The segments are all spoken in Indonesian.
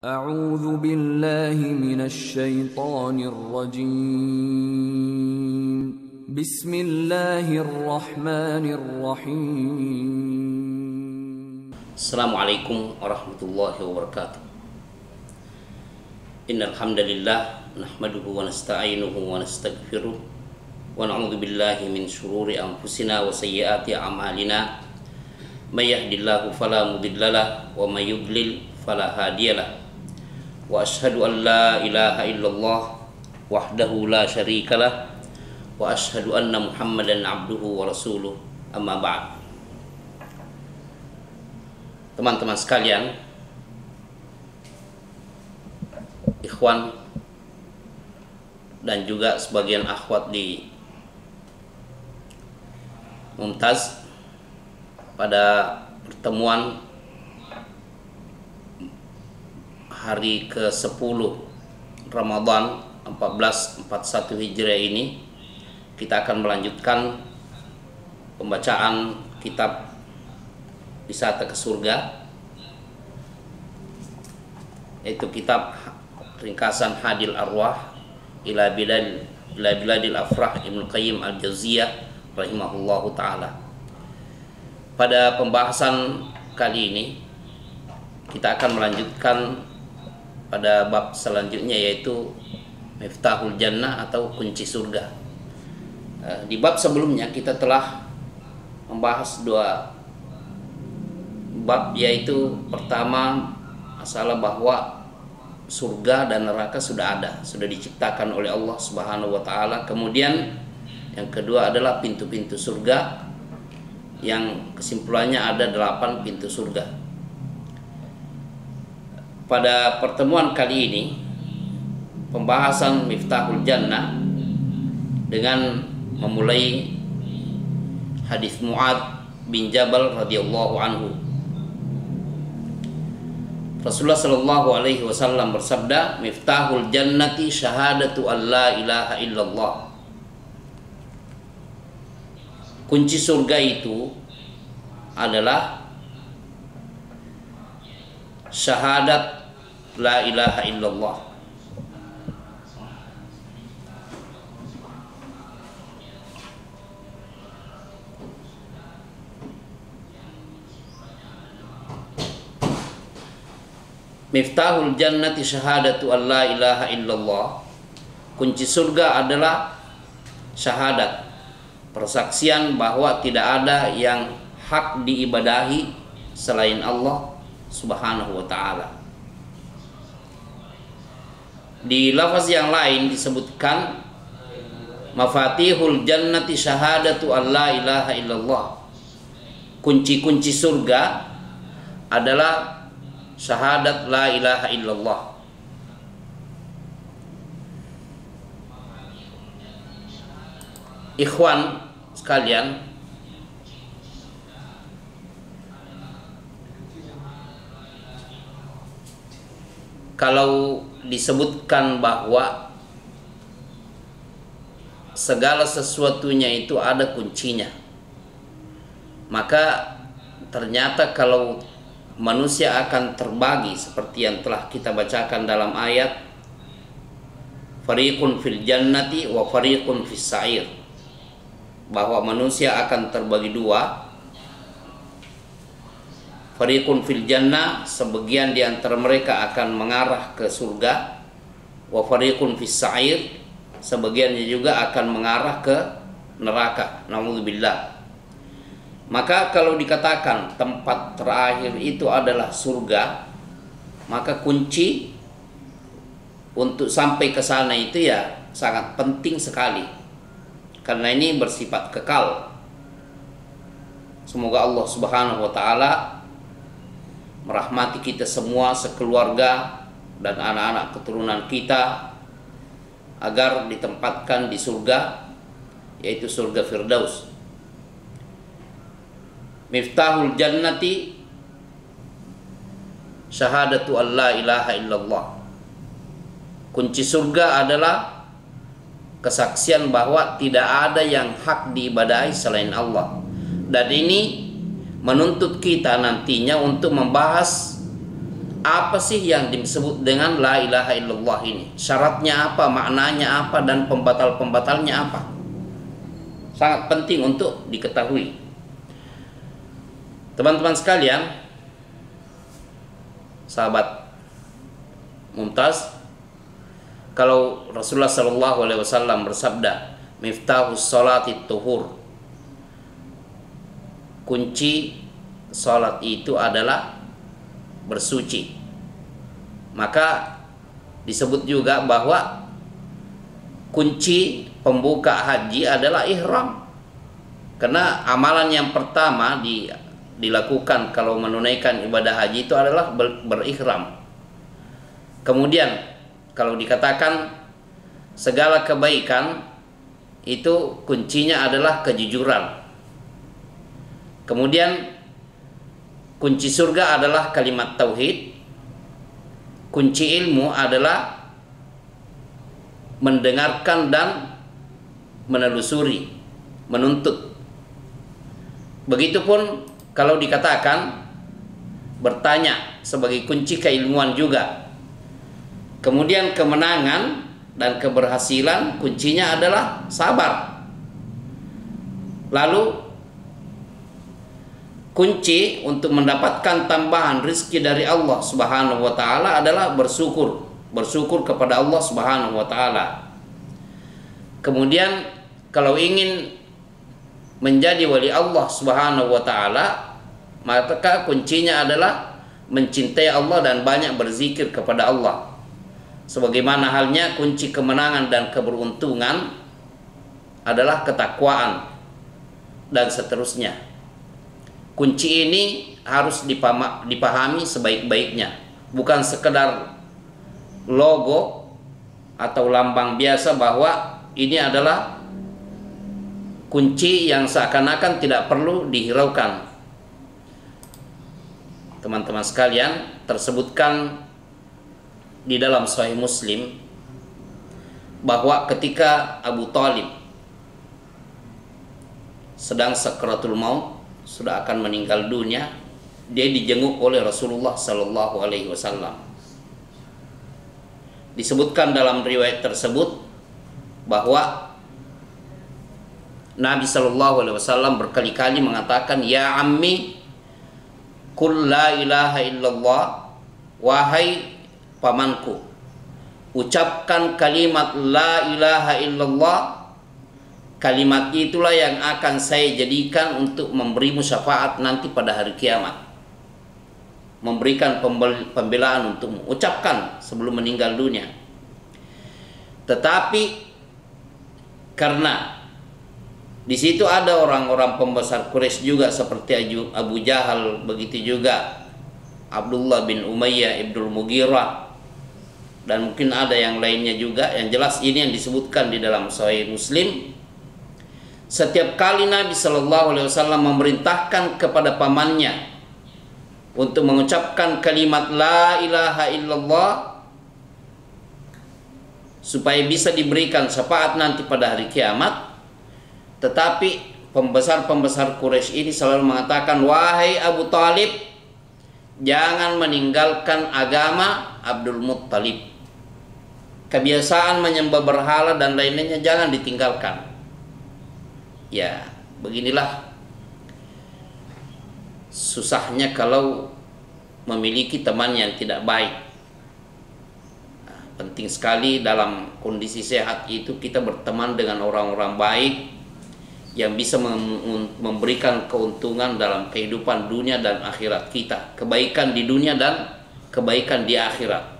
أعوذ بالله من الشيطان الرجيم بسم الله الرحمن الرحيم السلام عليكم ورحمة الله وبركاته. إن الحمد لله نحمده ونستعينه ونستغفره ونعوذ بالله من شرور أنفسنا وسيئات أعمالنا من يهد الله فلا مضل له ومن يضلل فلا هادي له وأشهد أن لا إله إلا الله وحده لا شريك له وأشهد أن محمدا عبده ورسوله أما بعد. Teman-teman sekalian, ikhwan dan juga sebagian akhwat di Mumtaz, pada pertemuan hari ke-10 Ramadan 1441 Hijriah ini, kita akan melanjutkan pembacaan kitab Wisata ke Surga, yaitu kitab ringkasan Hadil Arwah ila Biladil Afrah Ibnu Qayyim Al-Jauziyah rahimahullahu ta'ala. Pada pembahasan kali ini kita akan melanjutkan pada bab selanjutnya, yaitu Miftahul Jannah atau kunci surga. Di bab sebelumnya kita telah membahas dua bab, yaitu pertama masalah bahwa surga dan neraka sudah ada, sudah diciptakan oleh Allah Subhanahu wa taala. Kemudian yang kedua adalah pintu-pintu surga, yang kesimpulannya ada 8 pintu surga. Pada pertemuan kali ini, pembahasan Miftahul Jannah dengan memulai hadis Mu'adz bin Jabal radhiyallahu anhu. Rasulullah sallallahu alaihi wasallam bersabda, "Miftahul jannati syahadatu an la ilaha illallah." Kunci surga itu adalah syahadat la ilaha illallah. Miftahul jannati syahadatu an la ilaha illallah. Kunci surga adalah syahadat, persaksian bahwa tidak ada yang hak diibadahi selain Allah Subhanahu wa ta'ala. Di lafaz yang lain disebutkan mafatihul jannati syahadatu an la ilaha illallah. Kunci-kunci surga adalah syahadat la ilaha illallah. Ikhwan sekalian, kalau disebutkan bahwa segala sesuatunya itu ada kuncinya, maka ternyata kalau manusia akan terbagi seperti yang telah kita bacakan dalam ayat fariqun fil jannati wa fariqun fis sa'ir, bahwa manusia akan terbagi dua. Fariqun fil jannah, sebagian di antara mereka akan mengarah ke surga. Wa fariqun fis sa'ir, sebagiannya juga akan mengarah ke neraka. Na'udzubillah. Maka kalau dikatakan tempat terakhir itu adalah surga, maka kunci untuk sampai ke sana itu ya sangat penting sekali, karena ini bersifat kekal. Semoga Allah Subhanahu wa taala merahmati kita semua sekeluarga dan anak-anak keturunan kita agar ditempatkan di surga, yaitu surga Firdaus. Miftahul jannati syahadatu an la ilaha illallah. Kunci surga adalah kesaksian bahwa tidak ada yang hak diibadahi selain Allah. Dan ini menuntut kita nantinya untuk membahas apa sih yang disebut dengan la ilaha illallah ini? Syaratnya apa, maknanya apa, dan pembatal-pembatalnya apa? Sangat penting untuk diketahui. Teman-teman sekalian, sahabat Mumtaz, kalau Rasulullah Shallallahu Alaihi Wasallam bersabda, "Miftahus sholati tuhur," kunci sholat itu adalah bersuci. Maka disebut juga bahwa kunci pembuka haji adalah ihram. Karena amalan yang pertama dilakukan kalau menunaikan ibadah haji itu adalah berihram. Kemudian kalau dikatakan segala kebaikan itu kuncinya adalah kejujuran. Kemudian kunci surga adalah kalimat tauhid. Kunci ilmu adalah mendengarkan dan menelusuri, menuntut. Begitupun kalau dikatakan bertanya sebagai kunci keilmuan juga. Kemudian kemenangan dan keberhasilan kuncinya adalah sabar. Lalu kunci untuk mendapatkan tambahan rezeki dari Allah Subhanahu wa taala adalah bersyukur. Bersyukur kepada Allah Subhanahu wa taala. Kemudian kalau ingin menjadi wali Allah Subhanahu wa taala, maka kuncinya adalah mencintai Allah dan banyak berzikir kepada Allah. Sebagaimana halnya kunci kemenangan dan keberuntungan adalah ketakwaan dan seterusnya. Kunci ini harus dipahami sebaik-baiknya, bukan sekedar logo atau lambang biasa bahwa ini adalah kunci yang seakan-akan tidak perlu dihiraukan. Teman-teman sekalian, tersebutkan di dalam Sahih Muslim bahwa ketika Abu Thalib sedang sakratul maut, sudah akan meninggal dunia, dia dijenguk oleh Rasulullah Sallallahu Alaihi Wasallam. Disebutkan dalam riwayat tersebut bahwa Nabi Sallallahu Alaihi Wasallam berkali-kali mengatakan, "Ya ammi, qul la ilaha illallah," wahai pamanku, ucapkan kalimat la ilaha illallah. Kalimat itulah yang akan saya jadikan untuk memberimu syafaat nanti pada hari kiamat. Memberikan pembelaan untukmu. Ucapkan sebelum meninggal dunia. Tetapi karena di situ ada orang-orang pembesar Quraisy juga seperti Abu Jahal, begitu juga Abdullah bin Umayyah ibnul Mughirah, dan mungkin ada yang lainnya juga. Yang jelas ini yang disebutkan di dalam Sahih Muslim. Setiap kali Nabi Shallallahu Alaihi Wasallam memerintahkan kepada pamannya untuk mengucapkan kalimat la ilaha illallah supaya bisa diberikan syafaat nanti pada hari kiamat, tetapi pembesar-pembesar Quraisy ini selalu mengatakan, "Wahai Abu Thalib, jangan meninggalkan agama Abdul Muttalib. Kebiasaan menyembah berhala dan lainnya jangan ditinggalkan." Ya, beginilah susahnya kalau memiliki teman yang tidak baik. Nah, penting sekali dalam kondisi sehat itu kita berteman dengan orang-orang baik yang bisa memberikan keuntungan dalam kehidupan dunia dan akhirat kita. Kebaikan di dunia dan kebaikan di akhirat.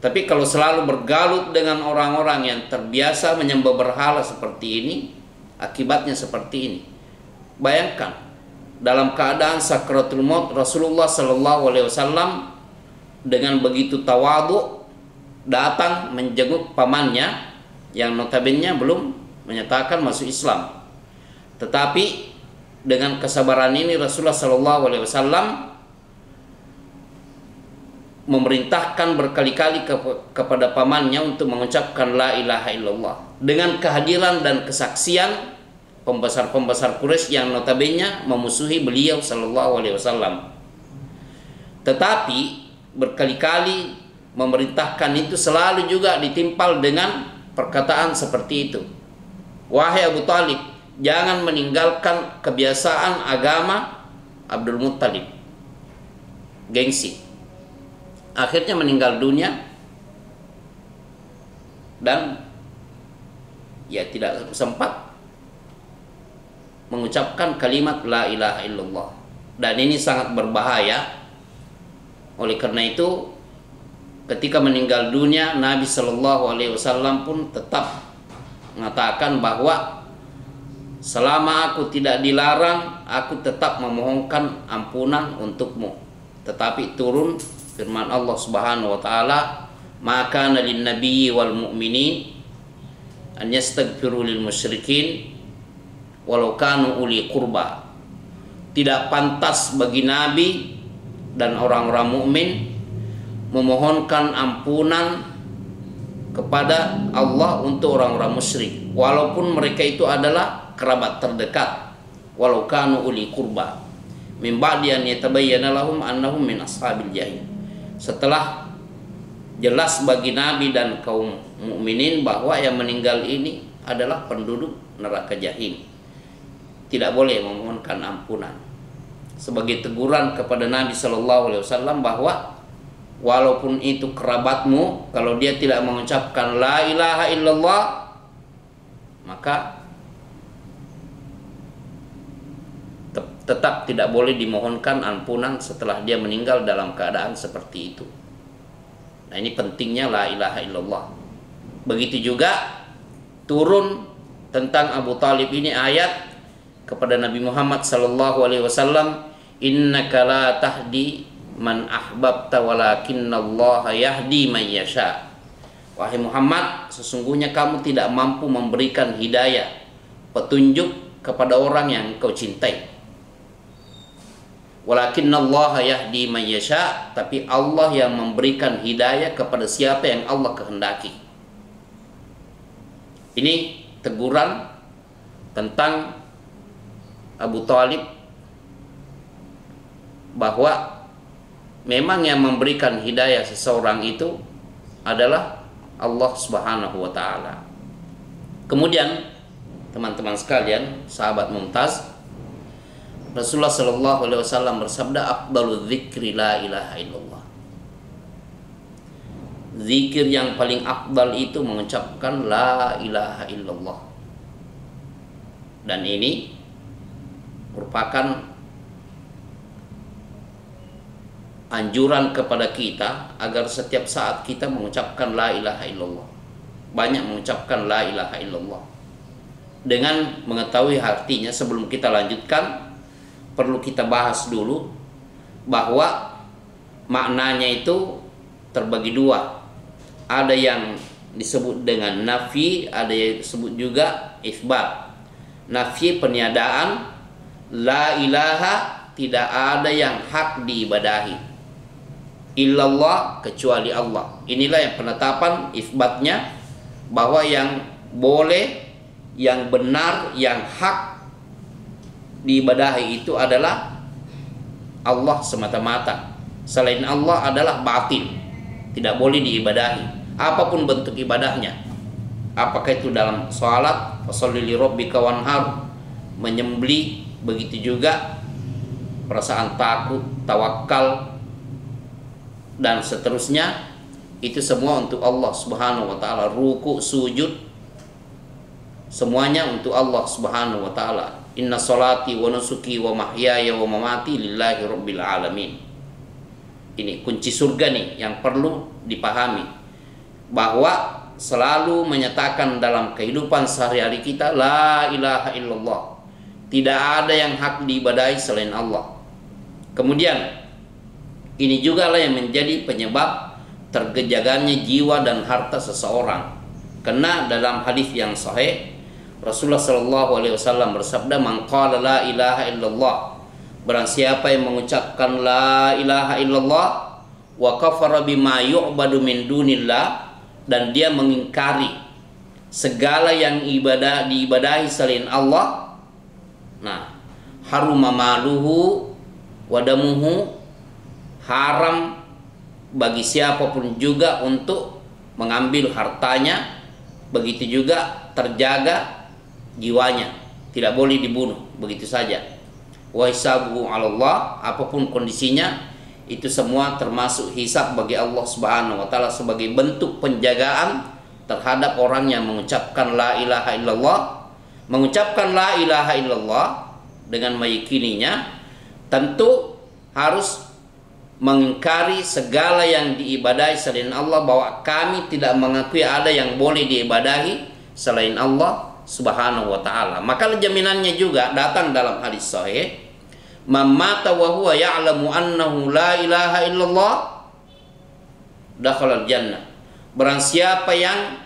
Tapi kalau selalu bergalut dengan orang-orang yang terbiasa menyembah berhala seperti ini, akibatnya seperti ini. Bayangkan, dalam keadaan sakratul maut, Rasulullah Sallallahu Alaihi Wasallam dengan begitu tawadhu datang menjenguk pamannya yang notabene belum menyatakan masuk Islam. Tetapi dengan kesabaran ini Rasulullah Sallallahu Alaihi Wasallam memerintahkan berkali-kali kepada pamannya untuk mengucapkan la ilaha illallah dengan kehadiran dan kesaksian pembesar-pembesar Quraisy yang notabene memusuhi beliau Sallallahu Alaihi Wasallam. Tetapi berkali-kali memerintahkan itu selalu juga ditimpal dengan perkataan seperti itu. Wahai Abu Talib, jangan meninggalkan kebiasaan agama Abdul Muttalib. Gengsi. Akhirnya meninggal dunia dan ya tidak sempat mengucapkan kalimat la ilaha illallah. Dan ini sangat berbahaya. Oleh karena itu, ketika meninggal dunia, Nabi Shallallahu Alaihi Wasallam pun tetap mengatakan bahwa selama aku tidak dilarang, aku tetap memohonkan ampunan untukmu. Tetapi turun firman Allah Subhanahu Wa Taala, maka lin nabiyyi wal mu'minin an yastaghfiru lil musyrikin walau kanu uli qurba. Tidak pantas bagi Nabi dan orang-orang mukmin memohonkan ampunan kepada Allah untuk orang-orang musyrik, walaupun mereka itu adalah kerabat terdekat, walau kanu uli qurba min ba'di an yatabayyana lahum annahum min ashabil jahim. Setelah jelas bagi Nabi dan kaum mukminin bahwa yang meninggal ini adalah penduduk neraka jahim, tidak boleh memohonkan ampunan. Sebagai teguran kepada Nabi Shallallahu Alaihi Wasallam bahwa walaupun itu kerabatmu, kalau dia tidak mengucapkan la ilaha illallah, maka tetap tidak boleh dimohonkan ampunan setelah dia meninggal dalam keadaan seperti itu. Nah, ini pentingnya la ilaha illallah. Begitu juga turun tentang Abu Talib ini ayat kepada Nabi Muhammad sallallahu alaihi wasallam, innaka la tahdi man ahbabta walakinallaha yahdi man yasha. Wahai Muhammad, sesungguhnya kamu tidak mampu memberikan hidayah, petunjuk kepada orang yang engkau cintai. Walakinallaha yahdi man yasha, tapi Allah yang memberikan hidayah kepada siapa yang Allah kehendaki. Ini teguran tentang Abu Talib, bahwa memang yang memberikan hidayah seseorang itu adalah Allah Subhanahu wa taala. Kemudian teman-teman sekalian, sahabat Mumtaz, Rasulullah sallallahu alaihi wasallam bersabda, afdalul dzikri la ilaha illallah. Zikir yang paling afdal itu mengucapkan la ilaha illallah. Dan ini merupakan anjuran kepada kita agar setiap saat kita mengucapkan la ilaha illallah. Banyak mengucapkan la ilaha illallah. Dengan mengetahui artinya, sebelum kita lanjutkan, perlu kita bahas dulu bahwa maknanya itu terbagi dua. Ada yang disebut dengan nafi, ada yang disebut juga isbat. Nafi peniadaan, la ilaha, tidak ada yang hak diibadahi illallah kecuali Allah. Inilah yang penetapan isbatnya, bahwa yang boleh, yang benar, yang hak diibadahi itu adalah Allah semata-mata. Selain Allah adalah batil, tidak boleh diibadahi apapun bentuk ibadahnya. Apakah itu dalam salat, fasholli li rabbika wanhar, menyembelih, begitu juga perasaan takut, tawakal, dan seterusnya, itu semua untuk Allah Subhanahu wa taala. Ruku, sujud, semuanya untuk Allah Subhanahu wa taala. Inna salati wa nusuki wa mahyaya wa mamati lillahi rabbil alamin. Ini kunci surga nih yang perlu dipahami, bahwa selalu menyatakan dalam kehidupan sehari-hari kita la ilaha illallah. Tidak ada yang hak diibadahi selain Allah. Kemudian ini juga lah yang menjadi penyebab tergejaganya jiwa dan harta seseorang. Karena dalam hadis yang sahih, Rasulullah sallallahu alaihi wasallam bersabda, man qala la ilaha illallah, barang siapa yang mengucapkan la ilaha illallah, wa kafara bima yu'badu min dunillah, dan dia mengingkari segala yang diibadahi selain Allah, nah, haruma maluhu wa damuhu, haram bagi siapapun juga untuk mengambil hartanya, begitu juga terjaga jiwanya, tidak boleh dibunuh begitu saja. Wa hisabuhu 'ala Allah, apapun kondisinya itu semua termasuk hisab bagi Allah Subhanahu wa taala sebagai bentuk penjagaan terhadap orang yang mengucapkan la ilaha illallah. Mengucapkan la ilaha illallah dengan meyakininya tentu harus mengingkari segala yang diibadahi selain Allah, bahwa kami tidak mengakui ada yang boleh diibadahi selain Allah Subhanahu wa taala. Maka jaminannya juga datang dalam hadis sahih, "Man mata wa huwa ya'lamu annahu la ilaha illallah dakhala al-jannah." Barang siapa yang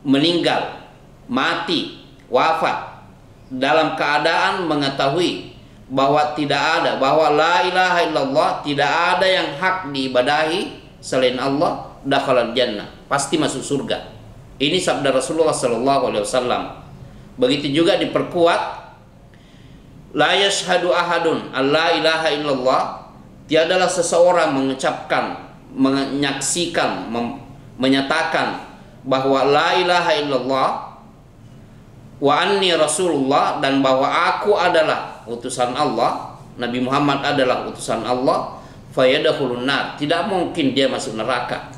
meninggal, mati, wafat dalam keadaan mengetahui bahwa tidak ada, bahwa la ilaha illallah, tidak ada yang hak diibadahi selain Allah, dakhala al-jannah, pasti masuk surga. Ini sabda Rasulullah sallallahu alaihi wasallam. Begitu juga diperkuat, la yashhadu ahadun alla ilaha illallah, tiadalah seseorang mengucapkan, menyaksikan, menyatakan bahwa la ilaha illallah wa anni rasulullah, dan bahwa aku adalah utusan Allah, Nabi Muhammad adalah utusan Allah, fayadkhulun nar, tidak mungkin dia masuk neraka.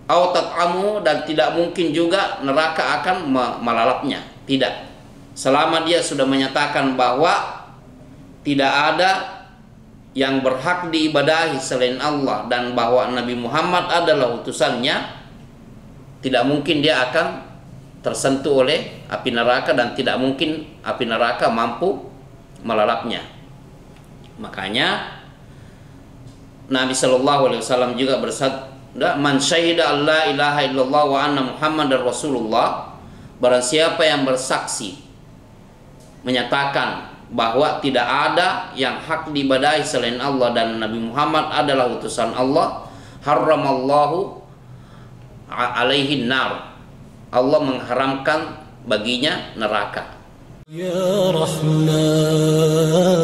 Au tat'amu, dan tidak mungkin juga neraka akan melalapnya, tidak. Selama dia sudah menyatakan bahwa tidak ada yang berhak diibadahi selain Allah dan bahwa Nabi Muhammad adalah utusannya, tidak mungkin dia akan tersentuh oleh api neraka, dan tidak mungkin api neraka mampu melalapnya. Makanya Nabi Shallallahu Alaihi Wasallam juga bersabda, "Man syahida alla ilaha illallah wa anna Muhammadar Rasulullah." Barang siapa yang bersaksi menyatakan bahwa tidak ada yang hak diibadahi selain Allah dan Nabi Muhammad adalah utusan Allah, haramallahu alaihi nar, Allah mengharamkan baginya neraka. Ya Rahman